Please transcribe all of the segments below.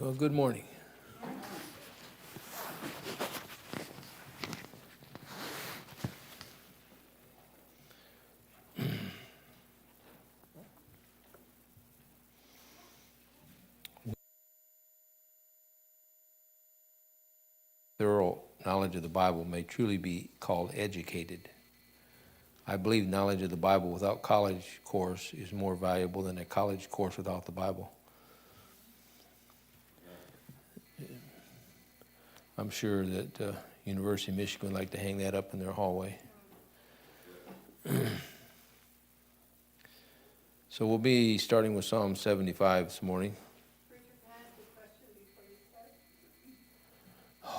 Well, good morning. Thorough knowledge of the Bible may truly be called educated. I believe knowledge of the Bible without college course is more valuable than a college course without the Bible. I'm sure that University of Michigan would like to hang that up in their hallway. So we'll be starting with Psalm 75 this morning. Preacher, can I ask a question before you start?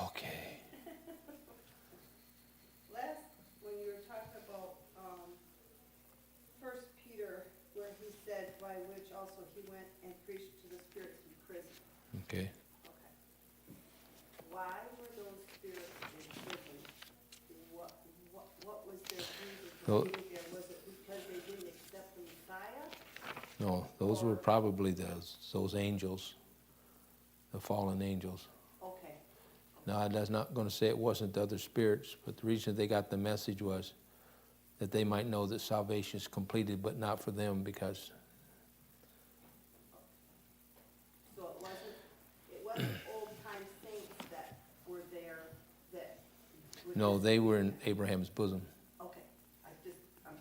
Okay. When you were talking about First Peter, where he said, by which also he went and preached to the spirits in prison. Okay. Okay. Why were those spirits in prison? What was their reason for Well, being there? Was it because they didn't accept the Messiah? No, those were probably those angels, the fallen angels. Okay. Now, that's not going to say it wasn't the other spirits, but the reason they got the message was that they might know that salvation is completed, but not for them because... So it wasn't old-time saints that were there that... No, they were in Abraham's bosom. Okay.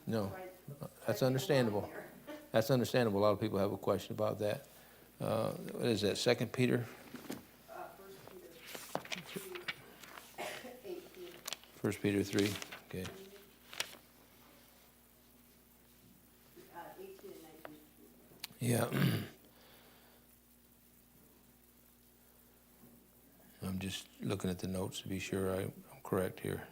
No, trying- that's trying to get understandable. along here. That's understandable. A lot of people have a question about that. What is that, 2 Peter? 1 1 Peter 2, 18. Peter 3, okay. 18 and 19. Yeah. I'm just looking at the notes to be sure I'm correct here.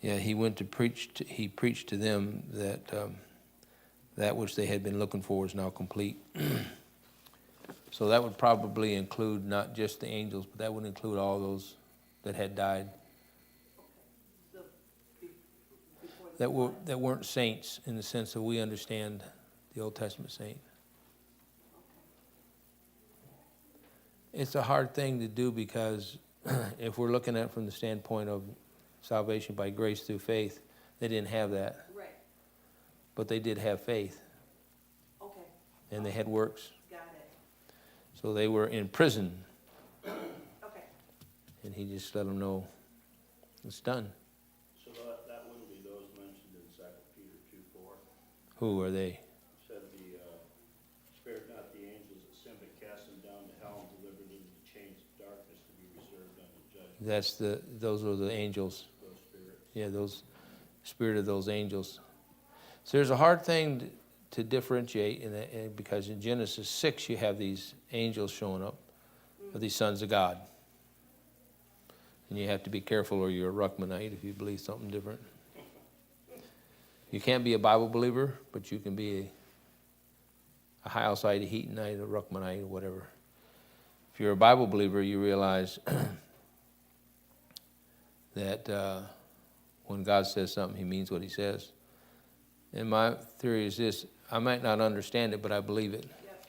Yeah, he went to preach. He preached to them that that which they had been looking for is now complete. So that would probably include not just the angels, but that would include all those that had died. So before the That weren't saints in the sense that we understand the Old Testament saint. It's a hard thing to do because if we're looking at it from the standpoint of salvation by grace through faith, they didn't have that. Right. But they did have faith, Okay. and they had works. Got it. So they were in prison, Okay. and he just let them know it's done. So that wouldn't be those mentioned in 2 Peter 2:4. Who are they? Said the spirit, not the angels that sin, but cast them down to hell and delivered into the chains of darkness to be reserved unto judgment. Those are the angels. Those spirits. Yeah, those spirit of those angels. So there's a hard thing to differentiate in that, because in Genesis 6 you have these angels showing up, or these sons of God. And you have to be careful or you're a Ruckmanite if you believe something different. You can't be a Bible believer, but you can be a Hyosite, a Heatonite, a Ruckmanite, or whatever. If you're a Bible believer, you realize that when God says something, he means what he says. And my theory is this: I might not understand it, but I believe it. Yep.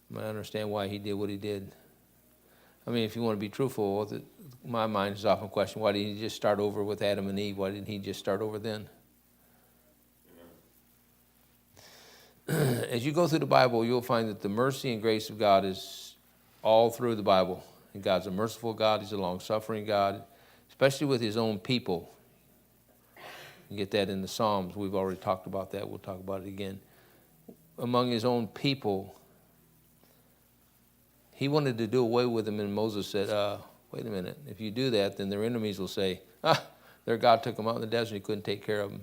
I might understand why he did what he did. I mean, if you want to be truthful, my mind is often questioned, why didn't he just start over with Adam and Eve? Why didn't he just start over then? As you go through the Bible, you'll find that the mercy and grace of God is all through the Bible. And God's a merciful God. He's a long-suffering God, especially with his own people. You get that in the Psalms. We've already talked about that. We'll talk about it again. Among his own people, he wanted to do away with them, and Moses said, wait a minute. If you do that, then their enemies will say, their God took them out in the desert. He couldn't take care of them.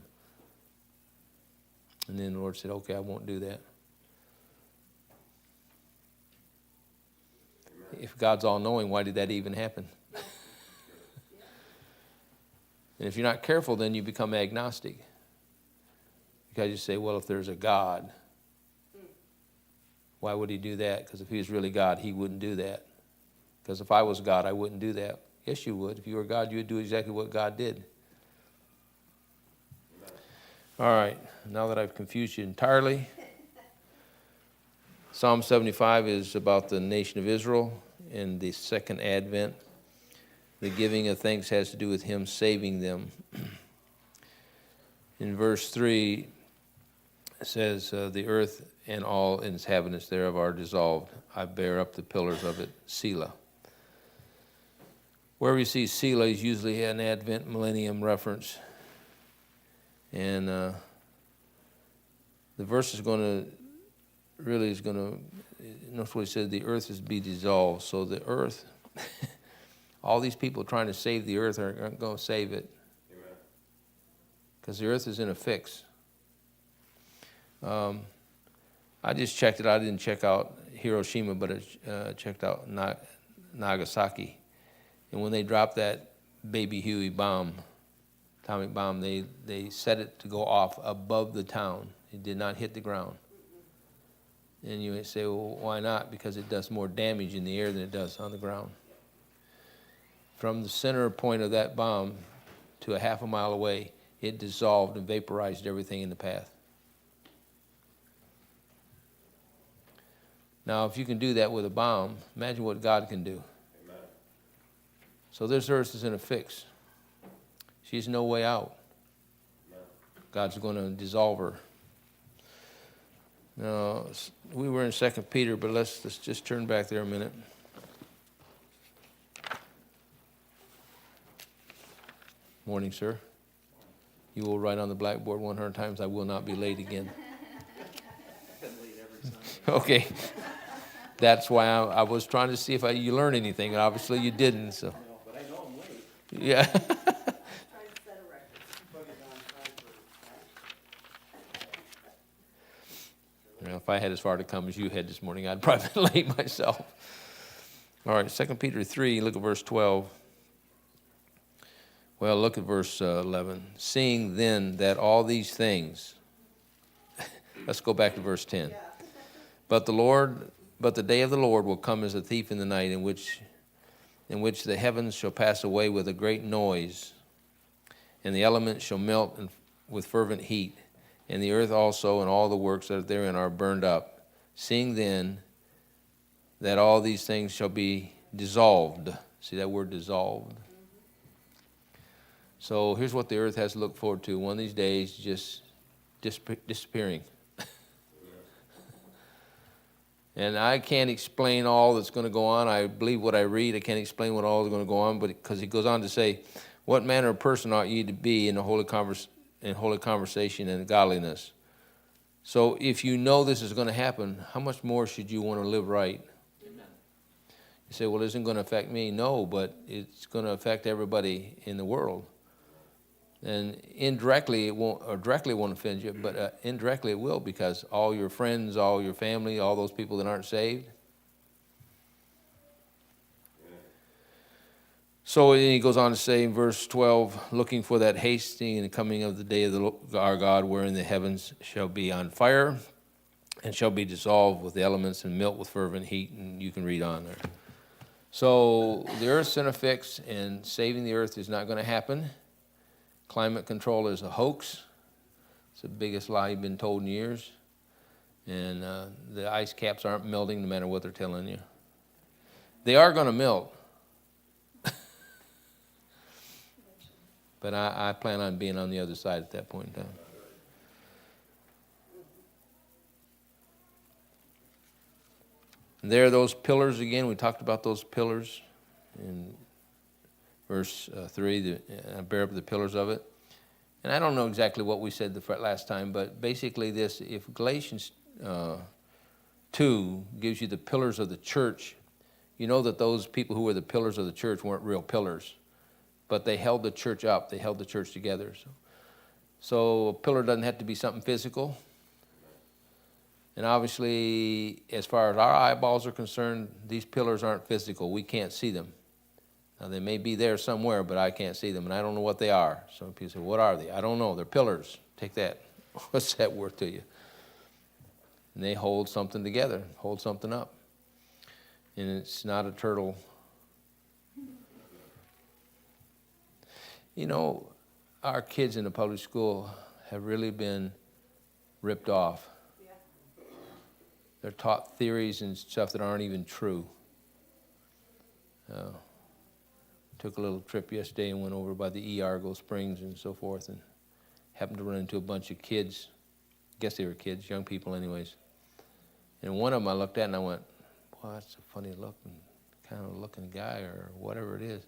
And then the Lord said, okay, I won't do that. If God's all-knowing, why did that even happen? And if you're not careful, then you become agnostic. Because you say, well, if there's a God, why would he do that? Because if he was really God, he wouldn't do that. Because if I was God, I wouldn't do that. Yes, you would. If you were God, you would do exactly what God did. All right, now that I've confused you entirely, Psalm 75 is about the nation of Israel in the second advent. The giving of thanks has to do with him saving them. In verse 3, it says, the earth and all its inhabitants thereof are dissolved. I bear up the pillars of it, Selah. Wherever you see Selah is usually an Advent millennium reference. And the verse is going to, notice what he said, the earth is to be dissolved. So the earth, all these people trying to save the earth aren't going to save it. Because the earth is in a fix. I just checked it. I didn't check out Hiroshima, but I checked out Nagasaki. And when they dropped that baby Huey bomb, atomic bomb, they set it to go off above the town. It did not hit the ground. And you would say, well, why not? Because it does more damage in the air than it does on the ground. From the center point of that bomb to a half a mile away, it dissolved and vaporized everything in the path. Now, if you can do that with a bomb, imagine what God can do. Amen. So this earth is in a fix. She's no way out. Amen. God's going to dissolve her. Now, we were in 2 Peter, but let's just turn back there a minute. Morning, sir. You will write on the blackboard 100 times, I will not be late again. I've been late every Sunday. Okay. That's why I was trying to see if you learned anything, and obviously you didn't. So. No, but I know I'm late. Yeah. Trying to set a record. Put it on time for Well, if I had as far to come as you had this morning, I'd probably been late myself. All right, 2 Peter 3, look at verse 12. Well, look at verse 11. Seeing then that all these things, let's go back to verse 10. Yeah. But the day of the Lord will come as a thief in the night, in which the heavens shall pass away with a great noise, and the elements shall melt with fervent heat, and the earth also and all the works that are therein are burned up. Seeing then that all these things shall be dissolved. See that word dissolved? So here's what the earth has to look forward to. One of these days, just disappearing. And I can't explain all that's going to go on. I believe what I read. I can't explain what all is going to go on, but because he goes on to say, what manner of person ought ye to be in holy conversation and godliness? So if you know this is going to happen, how much more should you want to live right? Amen. You say, well, it isn't going to affect me. No, but it's going to affect everybody in the world. And indirectly it won't, or directly it won't offend you, but indirectly it will, because all your friends, all your family, all those people that aren't saved. So he goes on to say in verse 12, looking for that hasting and coming of the day of our God, wherein the heavens shall be on fire and shall be dissolved with the elements and melt with fervent heat, and you can read on there. So the earth's in a fix, and saving the earth is not going to happen. Climate control is a hoax. It's the biggest lie you've been told in years. And the ice caps aren't melting no matter what they're telling you. They are going to melt. But I plan on being on the other side at that point in time. And there are those pillars again. We talked about those pillars in verse 3, bear up the pillars of it. And I don't know exactly what we said the last time, but basically this, if Galatians 2 gives you the pillars of the church, you know that those people who were the pillars of the church weren't real pillars, but they held the church up. They held the church together. So a pillar doesn't have to be something physical. And obviously, as far as our eyeballs are concerned, these pillars aren't physical. We can't see them. Now, they may be there somewhere, but I can't see them, and I don't know what they are. Some people say, what are they? I don't know. They're pillars. Take that. What's that worth to you? And they hold something together, hold something up. And it's not a turtle. You know, our kids in the public school have really been ripped off. Yeah. They're taught theories and stuff that aren't even true. Took a little trip yesterday and went over by the Argo Springs and so forth, and happened to run into a bunch of kids. Guess they were kids, young people anyways. And one of them I looked at and I went, "Wow, that's a funny looking, kind of looking guy or whatever it is."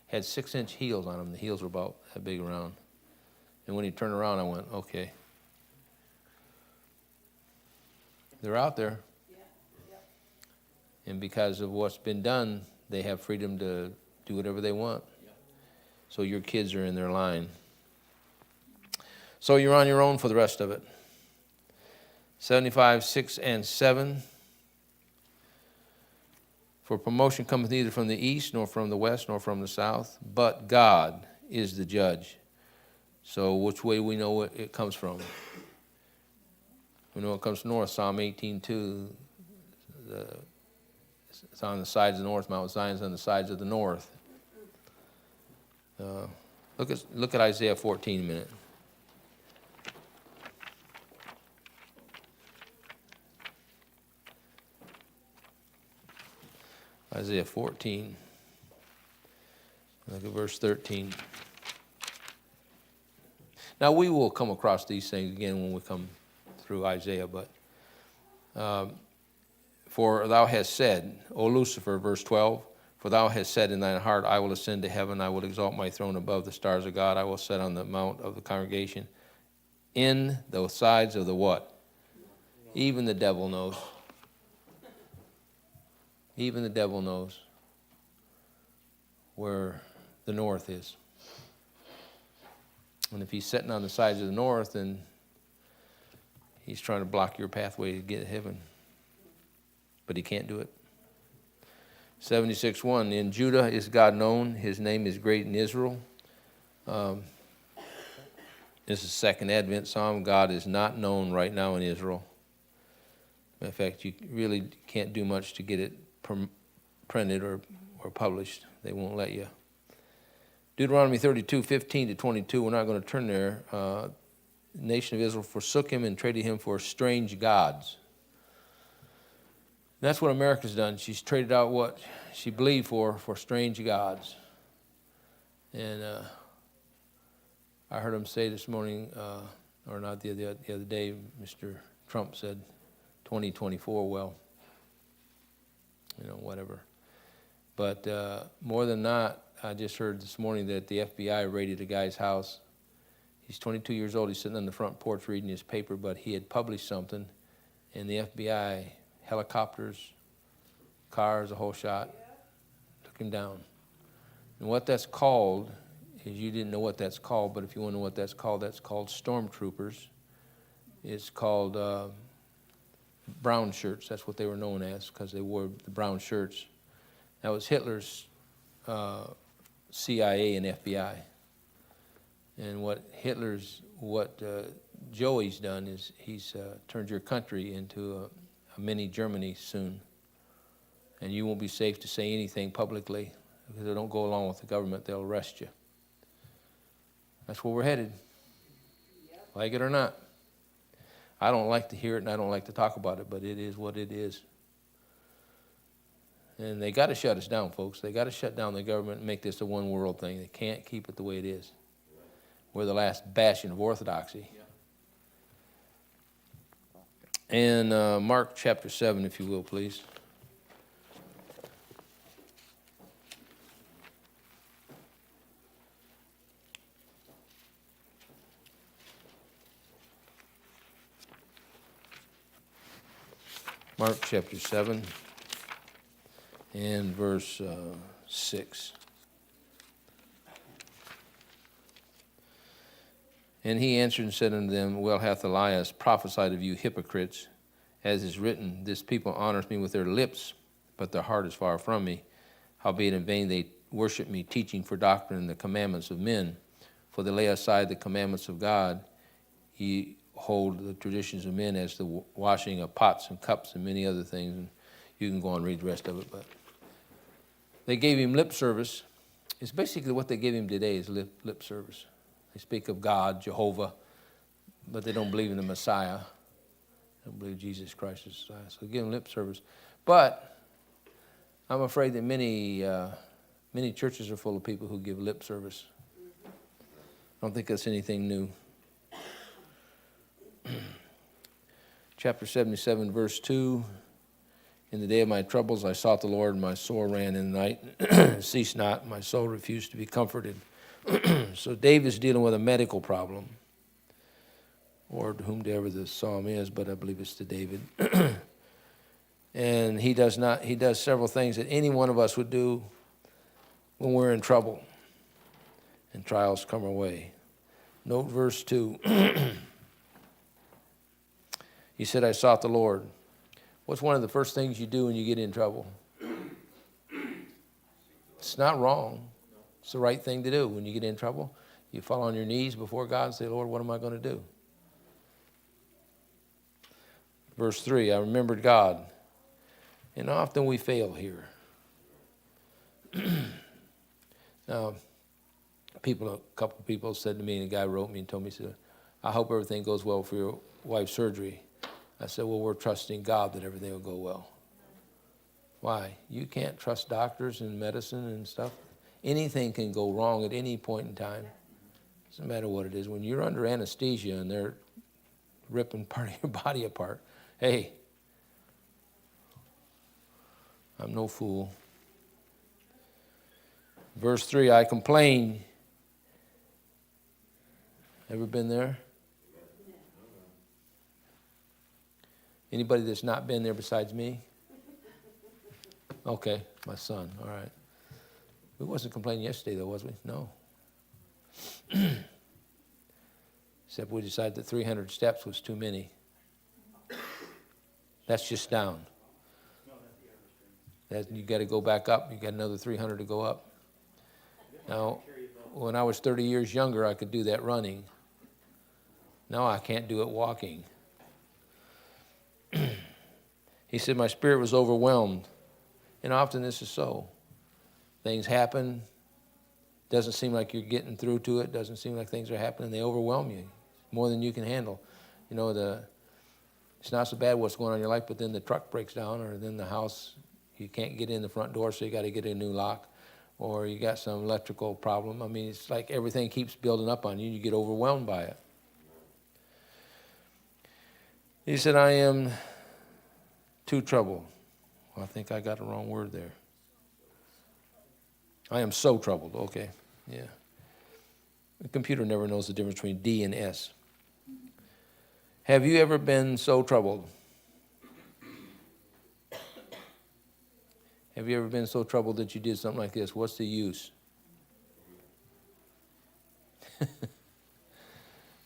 Had 6-inch heels on him. The heels were about that big around. And when he turned around, I went, "Okay." They're out there. Yeah. Yep. And because of what's been done, they have freedom to do whatever they want. So your kids are in their line. So you're on your own for the rest of it. 75, 6, and 7. For promotion cometh neither from the east, nor from the west, nor from the south, but God is the judge. So which way we know it comes from? We know it comes from north. Psalm 18:2. It's on the sides of the north. Mount Zion's on the sides of the north. Look at Isaiah 14 a minute. Isaiah 14. Look at verse 13. Now we will come across these things again when we come through Isaiah, but for thou hast said, O Lucifer, verse 12, for thou hast said in thine heart, I will ascend to heaven, I will exalt my throne above the stars of God, I will sit on the mount of the congregation, in the sides of the what? Even the devil knows. Even the devil knows where the north is. And if he's sitting on the sides of the north, then he's trying to block your pathway to get to heaven. But he can't do it. 76:1, in Judah is God known. His name is great in Israel. This is the second Advent Psalm. God is not known right now in Israel. In fact, you really can't do much to get it printed or published. They won't let you. Deuteronomy 32:15-22. We're not going to turn there. The nation of Israel forsook him and traded him for strange gods. And that's what America's done. She's traded out what she believed for strange gods. And I heard him say this morning, or not the other day, Mr. Trump said 2024, well, whatever. But more than not, I just heard this morning that the FBI raided a guy's house. He's 22 years old. He's sitting on the front porch reading his paper, but he had published something, and the FBI, helicopters, cars, a whole shot, took him down. And what that's called is, you didn't know what that's called, but if you want to know what that's called stormtroopers. It's called brown shirts. That's what they were known as, because they wore the brown shirts. That was Hitler's CIA and FBI. And what Joey's done is he's turned your country into a mini Germany soon. And you won't be safe to say anything publicly, because they don't go along with the government. They'll arrest you. That's where we're headed, like it or not. I don't like to hear it and I don't like to talk about it, but it is what it is. And they got to shut us down, folks. They got to shut down the government and make this a one world thing. They can't keep it the way it is. We're the last bastion of orthodoxy. And Mark chapter 7, if you will, please. Mark chapter 7 and verse 6. And he answered and said unto them, well hath Elias prophesied of you hypocrites, as is written, this people honors me with their lips, but their heart is far from me. Howbeit in vain they worship me, teaching for doctrine the commandments of men. For they lay aside the commandments of God, ye hold the traditions of men, as the washing of pots and cups and many other things. And you can go on and read the rest of it. But they gave him lip service. It's basically what they give him today is lip service. They speak of God, Jehovah, but they don't believe in the Messiah. They don't believe Jesus Christ is the Messiah. So give them lip service. But I'm afraid that many churches are full of people who give lip service. I don't think that's anything new. Chapter 77, verse 2. In the day of my troubles I sought the Lord, and my soul ran in the night. Cease not, my soul refused to be comforted. So David's dealing with a medical problem, or to whomsoever the psalm is, but I believe it's to David. And he does several things that any one of us would do when we're in trouble and trials come our way. Note verse 2. He said, I sought the Lord. What's one of the first things you do when you get in trouble? It's not wrong. It's the right thing to do. When you get in trouble, you fall on your knees before God and say, Lord, what am I going to do? Verse 3, I remembered God. And often we fail here. Now, a couple of people said to me, and a guy wrote me and told me, he said, I hope everything goes well for your wife's surgery. I said, well, we're trusting God that everything will go well. Why? You can't trust doctors and medicine and stuff. Anything can go wrong at any point in time. Doesn't matter what it is. When you're under anesthesia and they're ripping part of your body apart, hey, I'm no fool. Verse 3, I complain. Ever been there? Anybody that's not been there besides me? Okay, my son, all right. We wasn't complaining yesterday though, was we? No. Except we decided that 300 steps was too many. That's just down. You got to go back up. You got another 300 to go up. Now, when I was 30 years younger, I could do that running. Now I can't do it walking. He said, my spirit was overwhelmed. And often this is so. Things happen. Doesn't seem like you're getting through to it. Doesn't seem like things are happening. They overwhelm you more than you can handle. You know, it's not so bad what's going on in your life, but then the truck breaks down, or then the house, you can't get in the front door, so you got to get a new lock, or you got some electrical problem. I mean, it's like everything keeps building up on you. You get overwhelmed by it. He said, I am too troubled. Well, I think I got the wrong word there. I am so troubled. Okay, yeah. The computer never knows the difference between D and S. Have you ever been so troubled? Have you ever been so troubled that you did something like this? What's the use?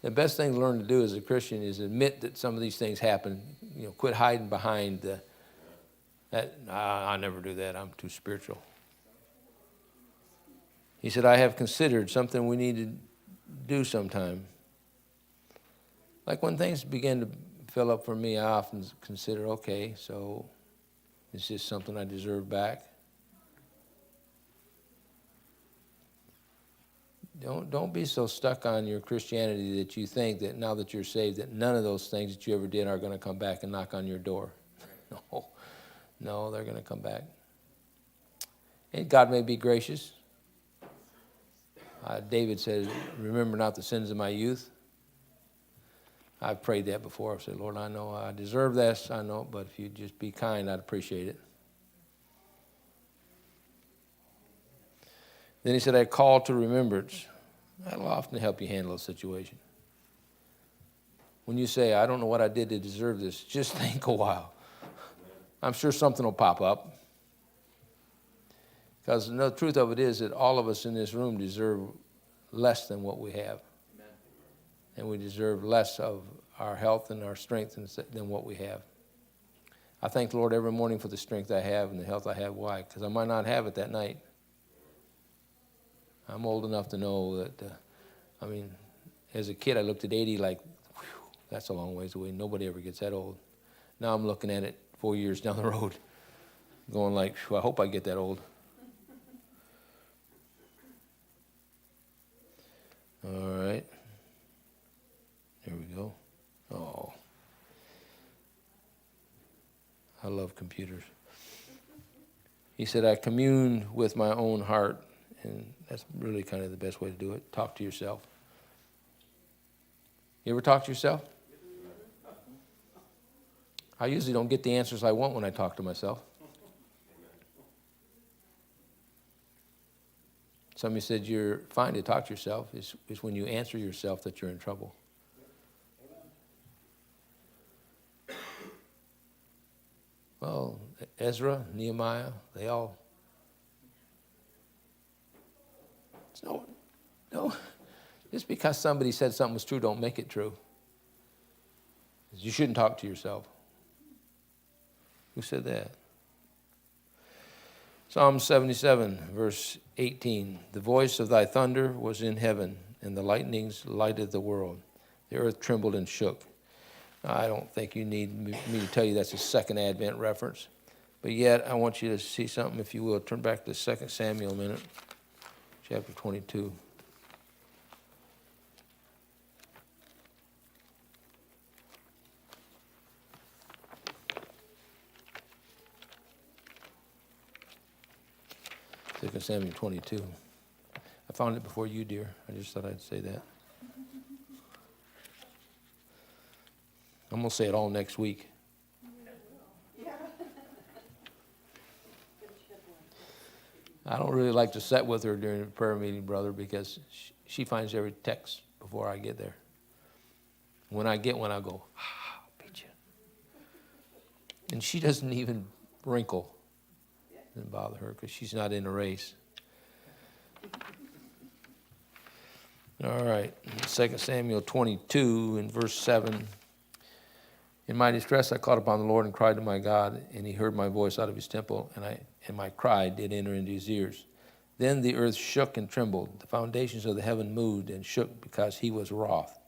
The best thing to learn to do as a Christian is admit that some of these things happen. You know, quit hiding behind I never do that. I'm too spiritual. He said, I have considered something we need to do sometime. Like when things begin to fill up for me, I often consider, okay, so is this something I deserve back? Don't be so stuck on your Christianity that you think that now that you're saved, that none of those things that you ever did are going to come back and knock on your door. No, they're going to come back. And God may be gracious. David said, remember not the sins of my youth. I've prayed that before. I've said, Lord, I know I deserve this, I know, but if you'd just be kind, I'd appreciate it. Then he said, I call to remembrance. That'll often help you handle a situation. When you say, I don't know what I did to deserve this, just think a while. I'm sure something will pop up. Because the truth of it is that all of us in this room deserve less than what we have. Amen. And we deserve less of our health and our strength than what we have. I thank the Lord every morning for the strength I have and the health I have. Why? Because I might not have it that night. I'm old enough to know that, as a kid I looked at 80 like, whew, that's a long ways away. Nobody ever gets that old. Now I'm looking at it 4 years down the road, going like, I hope I get that old. All right. There we go. Oh. I love computers. He said, I commune with my own heart. And that's really kind of the best way to do it. Talk to yourself. You ever talk to yourself? I usually don't get the answers I want when I talk to myself. Somebody said you're fine to talk to yourself. It's when you answer yourself that you're in trouble. Well, Ezra, Nehemiah, they all. No. Just because somebody said something was true, don't make it true. You shouldn't talk to yourself. Who said that? Psalm 77, verse 18. The voice of thy thunder was in heaven, and the lightnings lighted the world. The earth trembled and shook. Now, I don't think you need me to tell you that's a second Advent reference. But yet, I want you to see something, if you will. Turn back to 2 Samuel a minute, chapter 22. Second Samuel 22. I found it before you, dear. I just thought I'd say that. I'm going to say it all next week. I don't really like to sit with her during the prayer meeting, brother, because she finds every text before I get there. When I get one, I go, I'll beat you. And she doesn't even wrinkle. Doesn't bother her because she's not in a race. All right, 2 Samuel 22 and verse 7. In my distress I called upon the Lord and cried to my God, and he heard my voice out of his temple, and my cry did enter into his ears. Then the earth shook and trembled. The foundations of the heaven moved and shook because he was wroth.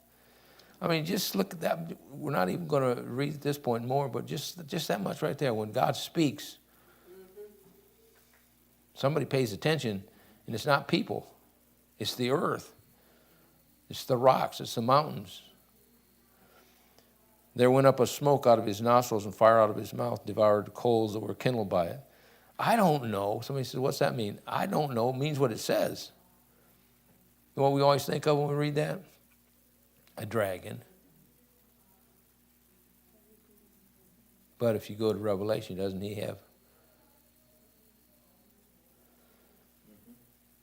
I mean, just look at that. We're not even going to read at this point more, but just that much right there. When God speaks, somebody pays attention, and it's not people. It's the earth. It's the rocks. It's the mountains. There went up a smoke out of his nostrils, and fire out of his mouth devoured the coals that were kindled by it. I don't know. Somebody says, what's that mean? I don't know. It means what it says. You know what we always think of when we read that? A dragon. But if you go to Revelation, doesn't he have?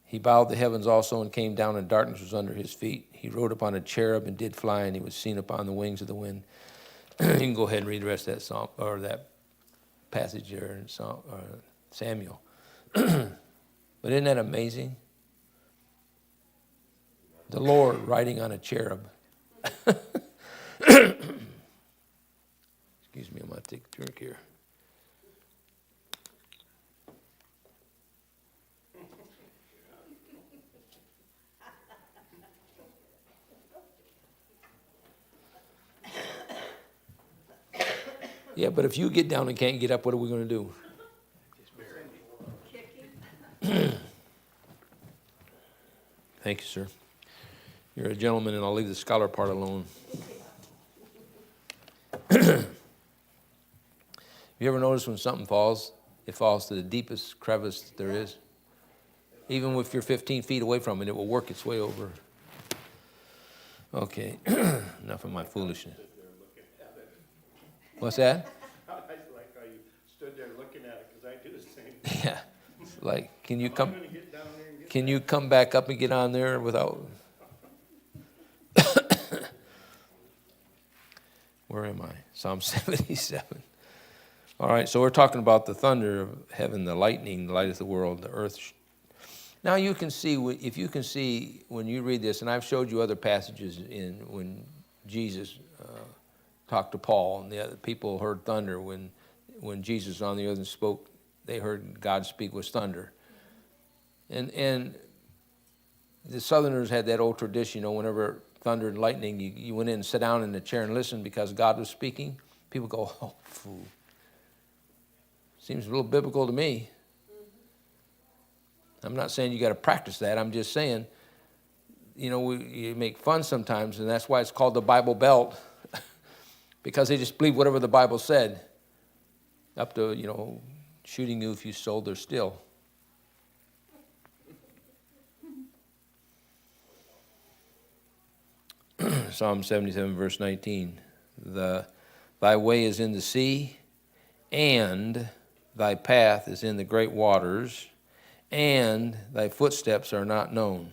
He bowed the heavens also and came down, and darkness was under his feet. He rode upon a cherub and did fly, and he was seen upon the wings of the wind. You can go ahead and read the rest of that song, or that passage there in Samuel. But isn't that amazing? The Lord riding on a cherub. Excuse me, I'm going to take a drink here. Yeah, but if you get down and can't get up, what are we going to do? Thank you, sir. You're a gentleman, and I'll leave the scholar part alone. You ever notice when something falls, it falls to the deepest crevice there is? Even if you're 15 feet away from it, it will work its way over. Okay, enough of my foolishness. What's that? I like how you stood there looking at it, because I do the same thing. Yeah, it's like, can you I'm come? gonna get down there and get Can you come back up and get on there without? Where am I? Psalm 77. All right, so we're talking about the thunder of heaven, the lightning, the light of the world, the earth. Now you can see, if you can see when you read this, and I've showed you other passages in when Jesus talked to Paul, and the other people heard thunder when Jesus was on the earth and spoke. They heard God speak with thunder. And the Southerners had that old tradition, whenever thunder and lightning, you went in and sat down in the chair and listened because God was speaking. People go, oh, fool. Seems a little biblical to me. I'm not saying you got to practice that. I'm just saying you make fun sometimes, and that's why it's called the Bible Belt, because they just believe whatever the Bible said, up to, shooting you if you sold their still. Psalm 77, verse 19. Thy way is in the sea, and thy path is in the great waters, and thy footsteps are not known.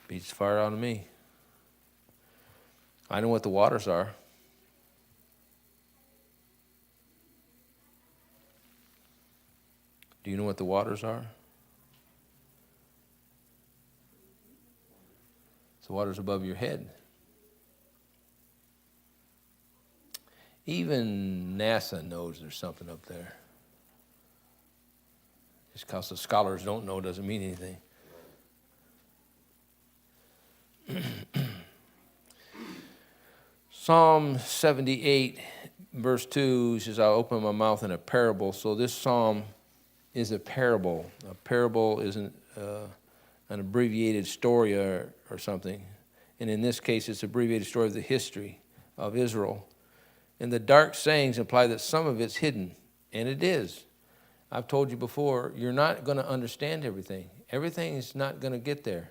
Beats fire out of me. I know what the waters are. Do you know what the waters are? It's the waters above your head. Even NASA knows there's something up there. Just because the scholars don't know doesn't mean anything. Psalm 78, verse 2 says, I'll open my mouth in a parable. So this psalm is a parable. A parable isn't an abbreviated story or something. And in this case, it's an abbreviated story of the history of Israel. And the dark sayings imply that some of it's hidden, and it is. I've told you before, you're not going to understand everything. Everything is not going to get there.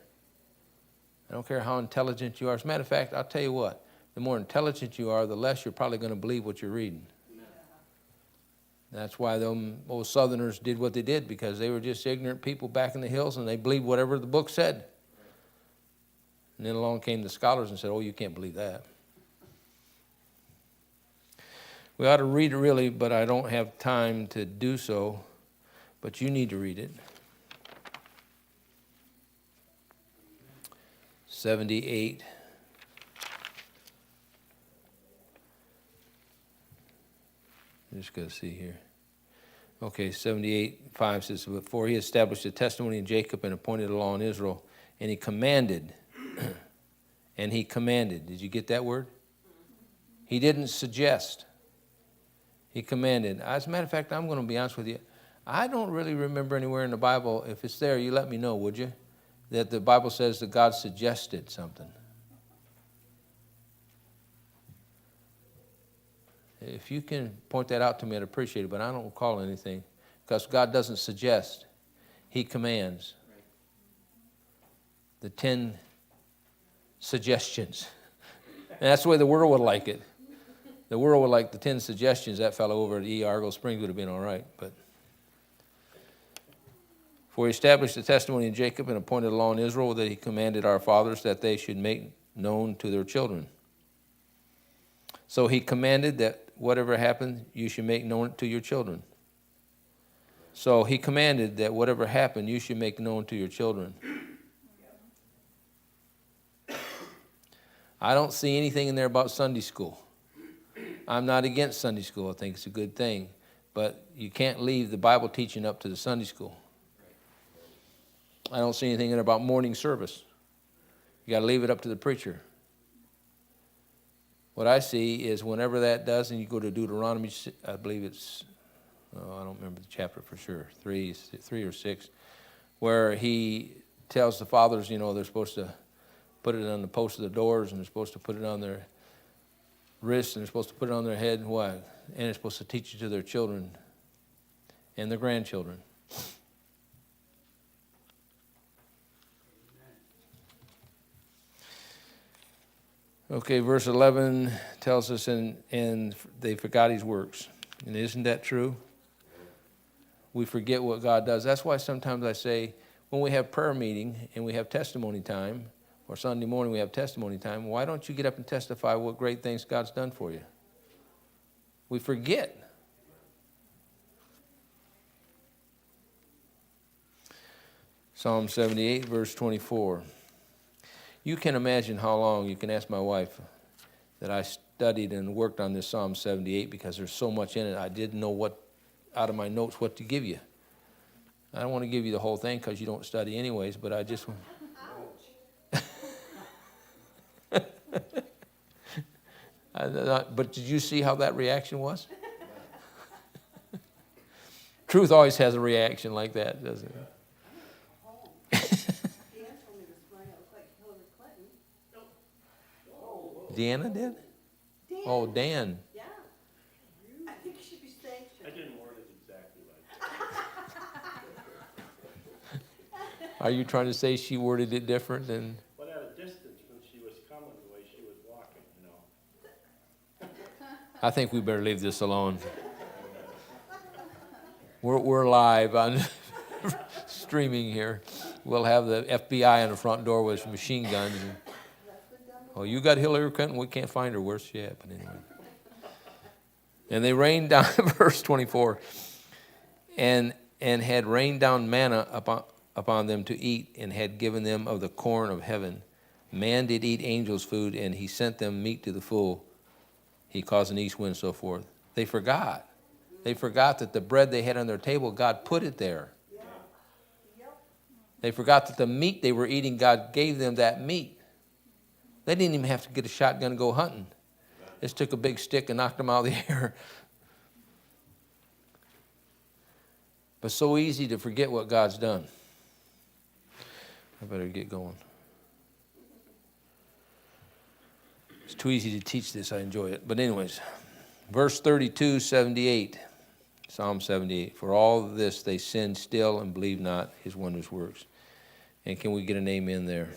I don't care how intelligent you are. As a matter of fact, I'll tell you what, the more intelligent you are, the less you're probably going to believe what you're reading. That's why them old Southerners did what they did, because they were just ignorant people back in the hills, and they believed whatever the book said. And then along came the scholars and said, oh, you can't believe that. We ought to read it really, but I don't have time to do so. But you need to read it. 78. I'm just going to see here. Okay, 78:5 says, for he established a testimony in Jacob and appointed a law in Israel, and he commanded. And he commanded. Did you get that word? He didn't suggest. He commanded. As a matter of fact, I'm going to be honest with you. I don't really remember anywhere in the Bible, if it's there, you let me know, would you? That the Bible says that God suggested something. If you can point that out to me, I'd appreciate it, but I don't recall anything. Because God doesn't suggest. He commands. The 10 suggestions. And that's the way the world would like it. The world would like the 10 suggestions. That fellow over at E. Argo Springs would have been all right. But for he established the testimony in Jacob and appointed a law in Israel that he commanded our fathers that they should make known to their children. So he commanded that whatever happened, you should make known to your children. So he commanded that whatever happened, you should make known to your children. I don't see anything in there about Sunday school. I'm not against Sunday school. I think it's a good thing. But you can't leave the Bible teaching up to the Sunday school. I don't see anything in there about morning service. You got to leave it up to the preacher. What I see is whenever that does, and you go to Deuteronomy, I believe it's, I don't remember the chapter for sure, 3 or 6, where he tells the fathers, they're supposed to put it on the posts of the doors, and they're supposed to put it on their wrists, and they're supposed to put it on their head, and what? And they're supposed to teach it to their children and their grandchildren. Okay, verse 11 tells us, and they forgot his works. And isn't that true? We forget what God does. That's why sometimes I say, when we have prayer meeting and we have testimony time, or Sunday morning we have testimony time, why don't you get up and testify what great things God's done for you? We forget. Psalm 78, verse 24. You can imagine how long, you can ask my wife, that I studied and worked on this Psalm 78 because there's so much in it. I didn't know what, out of my notes, what to give you. I don't want to give you the whole thing because you don't study anyways, but I just want... But did you see how that reaction was? Truth always has a reaction like that, doesn't it? Dan told me this morning Deanna did? Dan, Oh, Dan. yeah. I think you should be I sanctioned. didn't word it exactly like that. Are you trying to say she worded it different than? But at a distance, when she was coming, the way she was walking, I think we better leave this alone. We're live on streaming here. We'll have the FBI on the front door with machine guns. Oh, you got Hillary Clinton? We can't find her. Where's she at? But anyway. And they rained down, verse 24, and had rained down manna upon them to eat, and had given them of the corn of heaven. Man did eat angels' food, and he sent them meat to the full. He caused an east wind, and so forth. They forgot. They forgot that the bread they had on their table, God put it there. Yeah. Yep. They forgot that the meat they were eating, God gave them that meat. They didn't even have to get a shotgun and go hunting. Just took a big stick and knocked them out of the air. But so easy to forget what God's done. I better get going. It's too easy to teach this. I enjoy it. But anyways, verse 32, 78. Psalm 78. For all of this they sinned still and believed not his wondrous works. And can we get an amen there?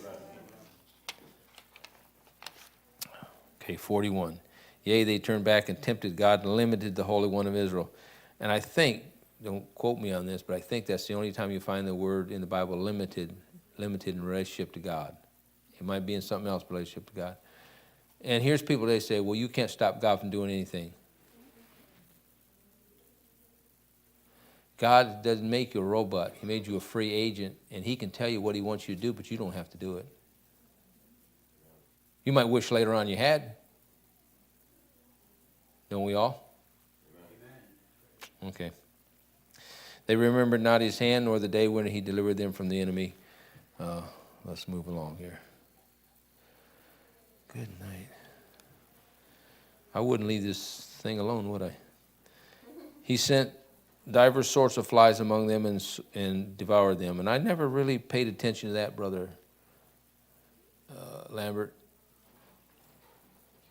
Okay, 41. Yea, they turned back and tempted God and limited the Holy One of Israel. And I think, don't quote me on this, but I think that's the only time you find the word in the Bible limited in relationship to God. It might be in something else, relationship to God. And here's people, they say, well, you can't stop God from doing anything. God doesn't make you a robot. He made you a free agent, and he can tell you what he wants you to do, but you don't have to do it. You might wish later on you had. Don't we all? Okay. They remembered not his hand, nor the day when he delivered them from the enemy. Let's move along here. Good night. I wouldn't leave this thing alone, would I? He sent divers sorts of flies among them and devoured them. And I never really paid attention to that, Brother Lambert.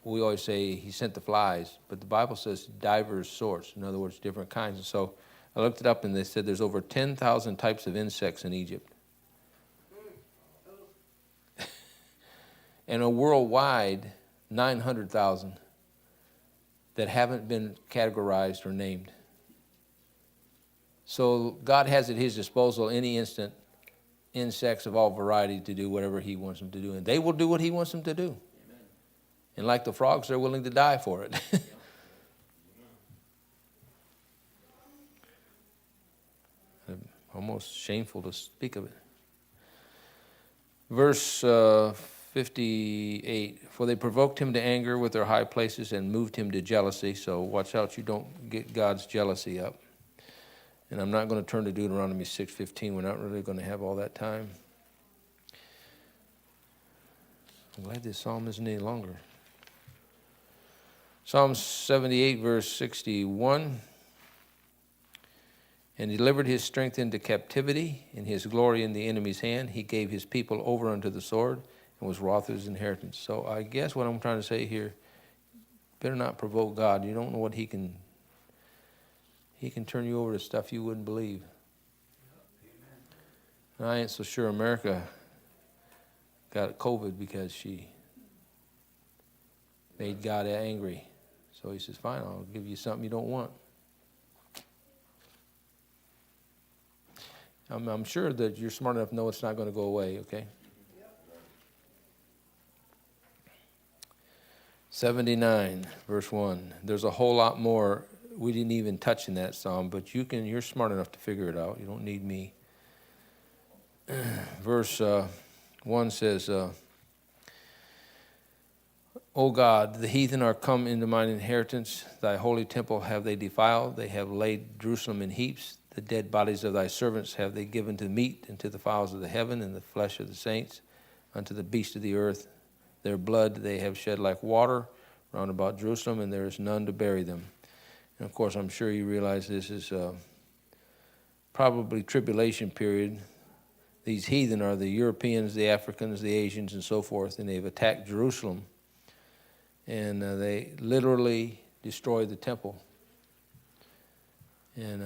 We always say he sent the flies, but the Bible says divers sorts, in other words, different kinds. And so I looked it up, and they said there's over 10,000 types of insects in Egypt. And a worldwide 900,000 that haven't been categorized or named. So God has at his disposal any instant insects of all variety to do whatever he wants them to do. And they will do what he wants them to do. Amen. And like the frogs, they're willing to die for it. Almost shameful to speak of it. Verse 58, for they provoked him to anger with their high places and moved him to jealousy. So watch out you don't get God's jealousy up. And I'm not going to turn to Deuteronomy 6:15. We're not really going to have all that time. I'm glad this psalm isn't any longer. Psalm 78, verse 61. And he delivered his strength into captivity, and his glory in the enemy's hand. He gave his people over unto the sword, and was wroth with his inheritance. So I guess what I'm trying to say here, better not provoke God. You don't know what he can turn you over to stuff you wouldn't believe. And I ain't so sure America got COVID because she made God angry. So he says, fine, I'll give you something you don't want. I'm sure that you're smart enough to know it's not going to go away, okay? 79, verse 1. There's a whole lot more we didn't even touch in that psalm, but you're smart enough to figure it out. You don't need me. Verse 1 says, O God, the heathen are come into mine inheritance. Thy holy temple have they defiled. They have laid Jerusalem in heaps. The dead bodies of thy servants have they given to meat, and to the fowls of the heaven, and the flesh of the saints, unto the beasts of the earth. Their blood they have shed like water round about Jerusalem, and there is none to bury them. And of course, I'm sure you realize this is probably tribulation period. These heathen are the Europeans, the Africans, the Asians, and so forth, and they've attacked Jerusalem. And they literally destroyed the temple. And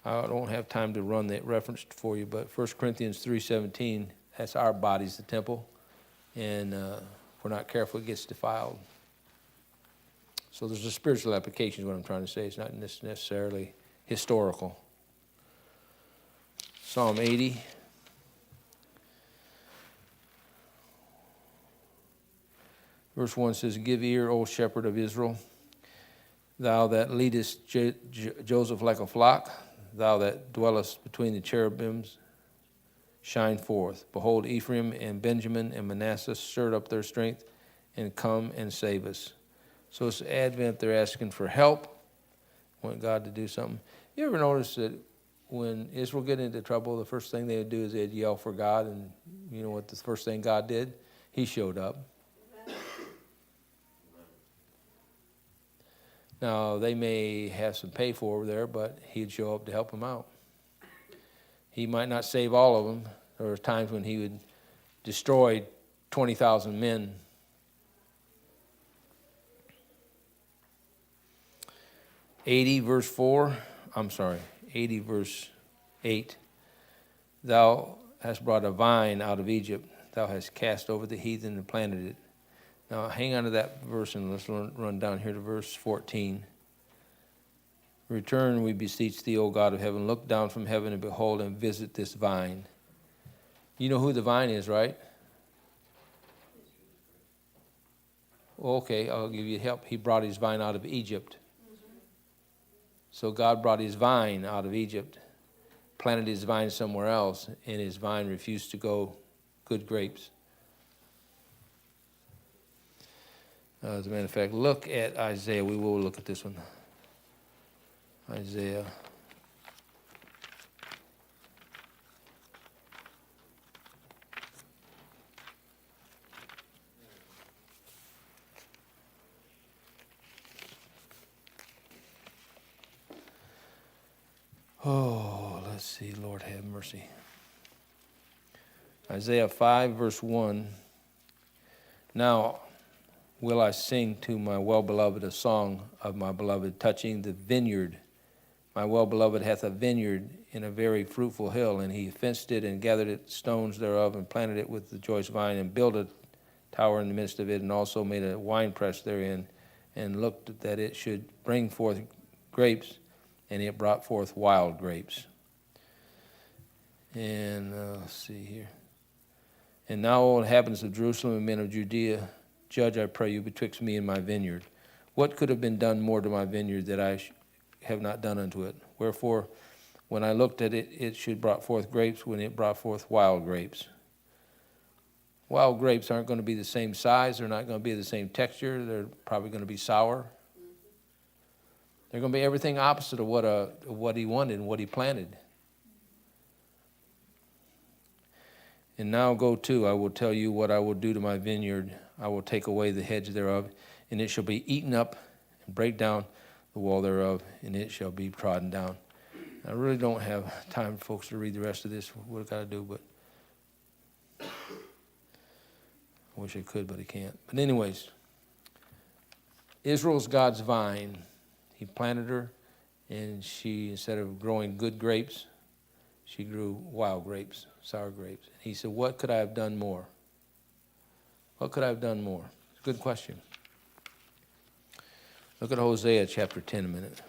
I don't have time to run that reference for you, but 1 Corinthians 3:17, that's our body's the temple. And if we're not careful, it gets defiled. So there's a spiritual application is what I'm trying to say. It's not necessarily historical. Psalm 80. Verse 1 says, "Give ear, O shepherd of Israel, thou that leadest Joseph like a flock, thou that dwellest between the cherubims, shine forth. Behold, Ephraim and Benjamin and Manasseh stirred up their strength, and come and save us." So it's Advent, they're asking for help, want God to do something. You ever notice that when Israel get into trouble, the first thing they would do is they'd yell for God, and you know what the first thing God did? He showed up. Now, they may have some pay for over there, but he'd show up to help them out. He might not save all of them. There were times when he would destroy 20,000 men. "80 verse 8. "Thou hast brought a vine out of Egypt. Thou hast cast over the heathen and planted it." Now, hang on to that verse and let's run down here to verse 14. "Return, we beseech thee, O God of heaven. Look down from heaven and behold and visit this vine." You know who the vine is, right? Okay, I'll give you help. He brought his vine out of Egypt. So God brought his vine out of Egypt, planted his vine somewhere else, and his vine refused to go good grapes. As a matter of fact, look at Isaiah. We will look at this one. Isaiah. Oh, let's see. Lord have mercy. Isaiah 5, verse 1. "Now will I sing to my well-beloved a song of my beloved, touching the vineyard. My well-beloved hath a vineyard in a very fruitful hill, and he fenced it and gathered it stones thereof, and planted it with the choice vine, and built a tower in the midst of it, and also made a winepress therein, and looked that it should bring forth grapes, and it brought forth wild grapes." And let's see here. "And now, O inhabitants of Jerusalem and men of Judea, judge, I pray you, betwixt me and my vineyard. What could have been done more to my vineyard that I have not done unto it? Wherefore, when I looked at it, it should brought forth grapes, when it brought forth wild grapes." Wild grapes aren't going to be the same size. They're not going to be the same texture. They're probably going to be sour. They're going to be everything opposite of what he wanted and what he planted. "And now go to, I will tell you what I will do to my vineyard. I will take away the hedge thereof, and it shall be eaten up, and break down the wall thereof, and it shall be trodden down." I really don't have time, folks, to read the rest of this. What I've got to do, but I wish I could, but I can't. But anyways, Israel's God's vine. He planted her, and she, instead of growing good grapes, she grew wild grapes, sour grapes. He said, what could I have done more? What could I have done more? It's a good question. Look at Hosea chapter 10 a minute.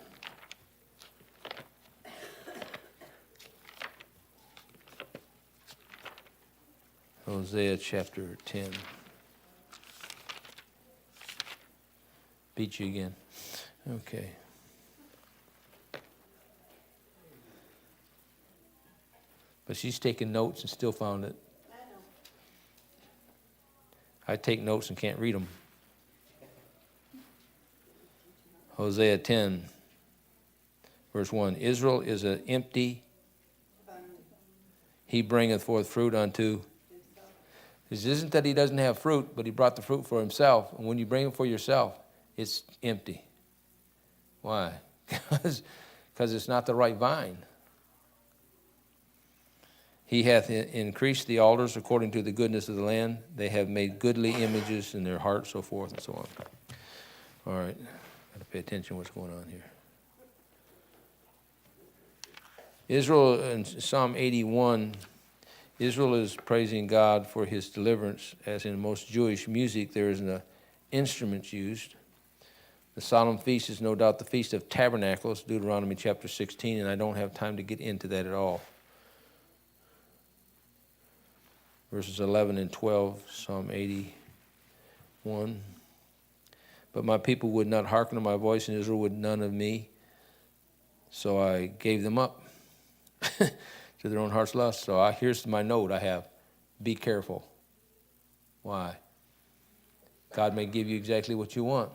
Hosea chapter 10. Beat you again. Okay. But she's taking notes and still found it. I know. I take notes and can't read them. Hosea 10, verse 1. Israel is an empty. He bringeth forth fruit unto. It isn't that he doesn't have fruit, but he brought the fruit for himself. And when you bring it for yourself, it's empty. Why? Because it's not the right vine. He hath increased the altars according to the goodness of the land. They have made goodly images in their hearts, so forth and so on. All right, got to pay attention to what's going on here. Israel, in Psalm 81, Israel is praising God for his deliverance. As in most Jewish music, there is an instruments used. The solemn feast is no doubt the Feast of Tabernacles, Deuteronomy chapter 16, and I don't have time to get into that at all. Verses 11 and 12, Psalm 81. But my people would not hearken to my voice, and Israel would none of me. So I gave them up to their own heart's lust. So here's my note I have. Be careful. Why? God may give you exactly what you want.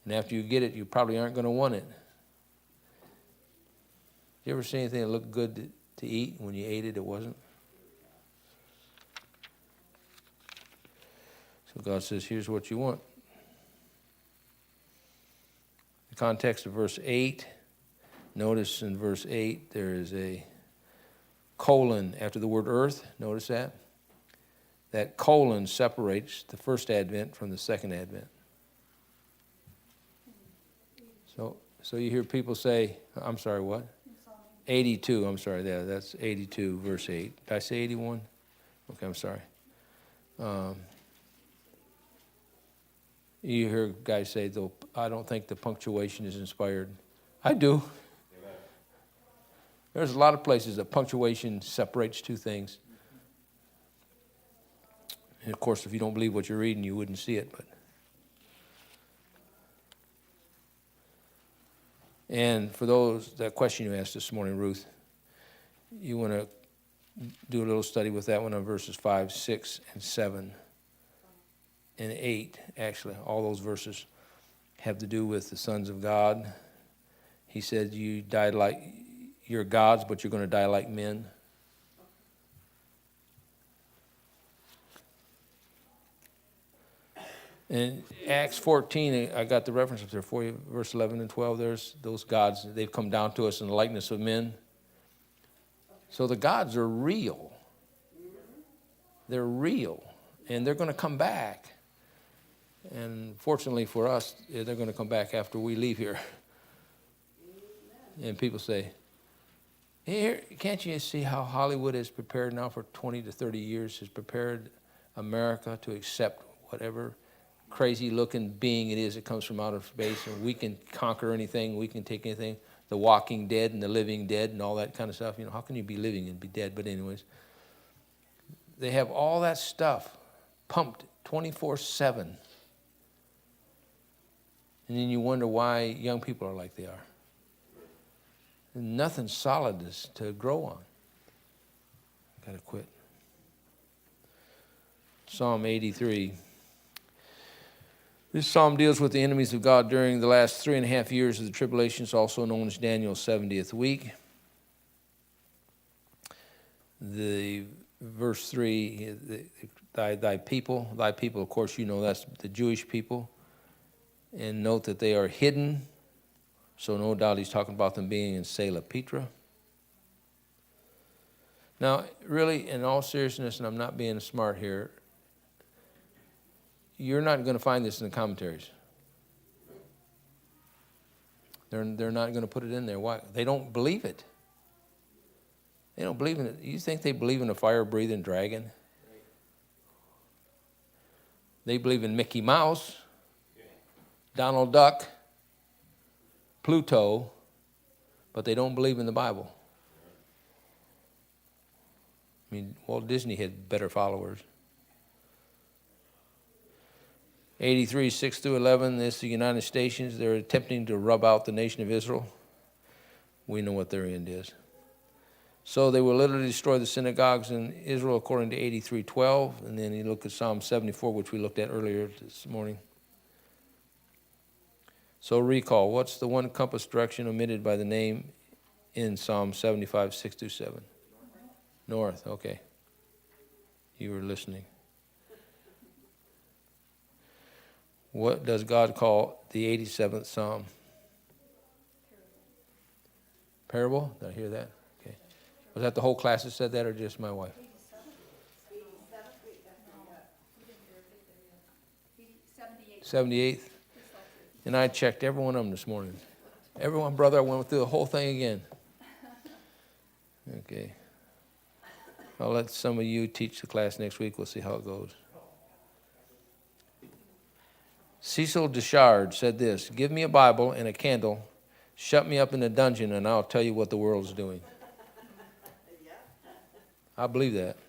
And after you get it, you probably aren't going to want it. You ever see anything that looked good to eat? When you ate it, it wasn't? So God says, here's what you want. The context of verse 8, notice in verse 8 there is a colon after the word earth. Notice that? That colon separates the first advent from the second advent. So you hear people say, I'm sorry, what? 82, I'm sorry, that's 82, verse 8. Did I say 81? Okay, I'm sorry. You hear guys say, though, I don't think the punctuation is inspired. I do. Amen. There's a lot of places that punctuation separates two things. And of course, if you don't believe what you're reading, you wouldn't see it. But and for that question you asked this morning, Ruth, you want to do a little study with that one on verses 5, 6, and 7, and 8. Actually, all those verses have to do with the sons of God. He said, you died like you're gods, but you're going to die like men. In Acts 14, I got the reference up there for you, verse 11 and 12. There's those gods, they've come down to us in the likeness of men. So the gods are real. They're real, and they're going to come back. And fortunately for us, they're going to come back after we leave here. And people say, here, can't you see how Hollywood is prepared now for 20 to 30 years, has prepared America to accept whatever crazy-looking being it is that comes from outer space, and we can conquer anything, we can take anything, the walking dead and the living dead and all that kind of stuff. You know, how can you be living and be dead? But anyways, they have all that stuff pumped 24/7. And then you wonder why young people are like they are. There's nothing solid to grow on. Got to quit. Psalm 83. This psalm deals with the enemies of God during the last 3.5 years of the tribulations, also known as Daniel's 70th week. The verse 3, thy people, of course, you know that's the Jewish people. And note that they are hidden. So no doubt he's talking about them being in Selah Petra. Now, really, in all seriousness, and I'm not being smart here, you're not going to find this in the commentaries. They're not going to put it in there. Why? They don't believe it. They don't believe in it. You think they believe in a fire-breathing dragon? They believe in Mickey Mouse, Donald Duck, Pluto, but they don't believe in the Bible. I mean, Walt Disney had better followers. 83, 6 through 11, this is the United States. They're attempting to rub out the nation of Israel. We know what their end is. So they will literally destroy the synagogues in Israel according to 83:12. And then you look at Psalm 74, which we looked at earlier this morning. So recall, what's the one compass direction omitted by the name in Psalm 75, 6 through 7? North, okay. You were listening. What does God call the 87th Psalm? Parable? Did I hear that? Okay. Was that the whole class that said that, or just my wife? 78th. And I checked every one of them this morning. Everyone, brother, I went through the whole thing again. Okay. I'll let some of you teach the class next week. We'll see how it goes. Cecil Deshard said this: give me a Bible and a candle, shut me up in a dungeon, and I'll tell you what the world's doing. I believe that.